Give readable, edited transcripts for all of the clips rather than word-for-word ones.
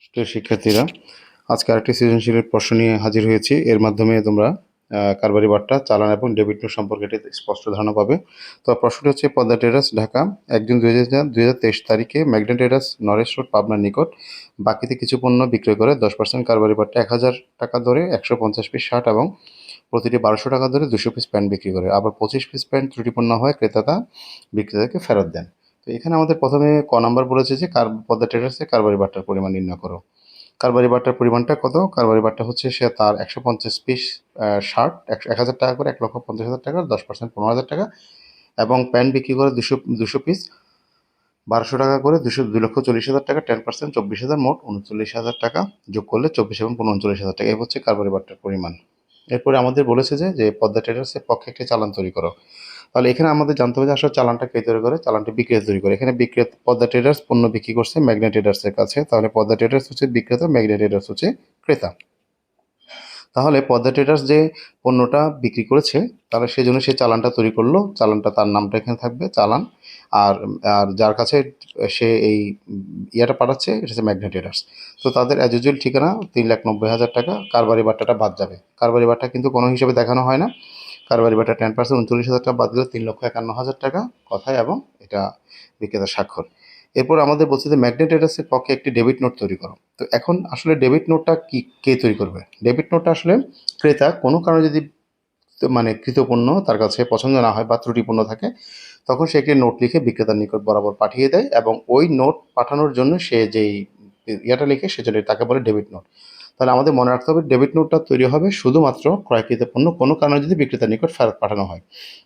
প্রিয় শিক্ষার্থীরা, আজকে আরেকটি সৃজনশীলের প্রশ্ন নিয়ে হাজির হয়েছি। এর মাধ্যমে তোমরা কারবারি বার্তা, চালান এবং ডেবিট নোট সম্পর্কে একটি স্পষ্ট ধারণা পাবে। তো প্রশ্নটি হচ্ছে, পদ্মা ট্রেডার্স ঢাকা ১ জুন ২০২৩ তারিখে ম্যাগনা ট্রেডার্স নরেশ রোড পাবনার নিকট বাকিতে কিছু পণ্য বিক্রয় করে 10% কারবারি বার্তা ১,০০০ টাকা দরে ১৫০ পিস শার্ট এবং প্রতিটি ১২০০ টাকা দরে ২০০ পিস প্যান্ট বিক্রি করে। আবার ২৫ পিস প্যান্ট ত্রুটিপূর্ণ হয় ক্রেতা বিক্রেতাকে ফেরত দেন। তো এখানে আমাদের প্রথমে ক নাম্বার বলেছে যে পদ্মা ট্রেডার্সে কারবারি বার্তার পরিমাণ নির্ণয় করো। কারবারি বার্তার পরিমাণটা কত? কারবারি বার্তা হচ্ছে সে তার ১৫০ পিস শার্ট ১,০০০ টাকা করে, ১,৫০,০০০ টাকা, 10% ১৫,০০০ টাকা এবং প্যান্ট বিক্রি করে ২০০ পিস ১২০০ টাকা করে, ২,৪০,০০০ টাকা, 10% ২৪,০০০, মোট ৩৯,০০০ টাকা, যোগ করলে ২৪ এবং ৩৯,০০০ টাকা। এই হচ্ছে কারবারি বার্তার পরিমাণ। এরপরে আমাদের বলেছে যে পদ্মা ট্রেডার্সের পক্ষে একটি চালান তৈরি করো। তাহলে এখানে আমাদের জানতে হবে যে আসলে চালানটা কে তৈরি করে। চালানটি বিক্রেতা তৈরি করে। এখানে পদ্মা ট্রেডার্স পণ্য বিক্রি করছে ম্যাগনা ট্রেডার্সের কাছে। তাহলে পদ্মা ট্রেডার্স হচ্ছে বিক্রেতা, ম্যাগনা ট্রেডার্স হচ্ছে ক্রেতা। তাহলে পদ্মা ট্রেডার্স যে পণ্যটা বিক্রি করেছে, তাহলে সেজন্য সে চালানটা তৈরি করলো। চালানটা, তার নামটা এখানে থাকবে চালান। আর আর যার কাছে সে এই ইয়েটা পাঠাচ্ছে, এটা হচ্ছে ম্যাগনা ট্রেডার্স। তো তাদের অ্যাজ ইউজুয়াল ঠিকানা ৩,৯০,০০০ টাকা। কারবারি বার্তাটা বাদ যাবে। কারবারি বার্তা কিন্তু কোনো হিসাবে দেখানো হয় না। কারবারি বার্তা 10% ৩৯,০০০ টাকা বাদ দিলে ৩,৫১,০০০ টাকা কথায়, এবং এটা বিক্রেতার স্বাক্ষর। এরপর আমাদের বলছে যে ম্যাগনা ট্রেডার্সের পক্ষে একটি ডেবিট নোট তৈরি করো। তো এখন আসলে ডেবিট নোটটা কে তৈরি করবে? ডেবিট নোটটা আসলে ক্রেতা কোনো কারণে যদি মানে কৃতপণ্য তার কাছে পছন্দ না হয় বা ত্রুটিপূর্ণ থাকে, তখন সে একটি নোট লিখে বিক্রেতার নিকট বরাবর পাঠিয়ে দেয়, এবং ওই নোট পাঠানোর জন্য সে যেই ইয়েটা লিখে, সেজন্য তাকে বলে ডেবিট নোট। তাহলে আমাদের মনে রাখতে হবে, ডেবিট নোটটা তৈরি হবে শুধুমাত্র ক্রয়কৃত পণ্য কোনো কারণে যদি বিক্রেতার নিকট ফেরত পাঠানো হয়।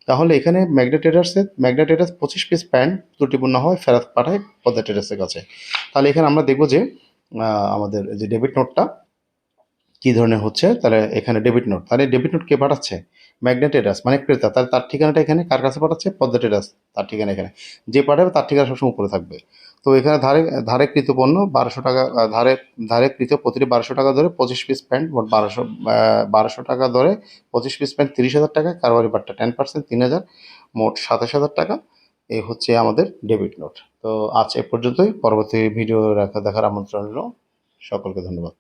তাহলে এখানে ম্যাগনা ট্রেডার্স ২৫ পিস প্যান্ট ত্রুটিপূর্ণ হয়, ফেরত পাঠায় পদ্মা ট্রেডার্সের কাছে। তাহলে এখানে আমরা দেখব যে আমাদের যে ডেবিট নোটটা কী ধরনের হচ্ছে। তাহলে এখানে ডেবিট নোট, তাহলে ডেবিট নোট কে পাঠাচ্ছে? ম্যাগনা ট্রেডার্স মানে ক্রেতা। তাহলে তার ঠিকানাটা এখানে কার কাছে পাঠাচ্ছে? পদ্মা ট্রেডার্স। তার ঠিকানা এখানে, যে পাঠাবে তার ঠিকানা সবসময় উপরে থাকবে। তো এখানে ধারে কৃত পণ্য ১২০০ টাকা, ধারে কৃত প্রতিটি ১২০০ টাকা ধরে ২৫ পিস প্যান্ট, মোট ১২০০ টাকা ধরে ২৫ পিস প্যান্ট ৩০,০০০ টাকা, কারবারি বার্তা 10% ৩,০০০, মোট ২৭,০০০ টাকা। এই হচ্ছে আমাদের ডেবিট নোট। তো আজ এ পর্যন্তই। পরবর্তী ভিডিও দেখার আমন্ত্রণ রইল। সকলকে ধন্যবাদ।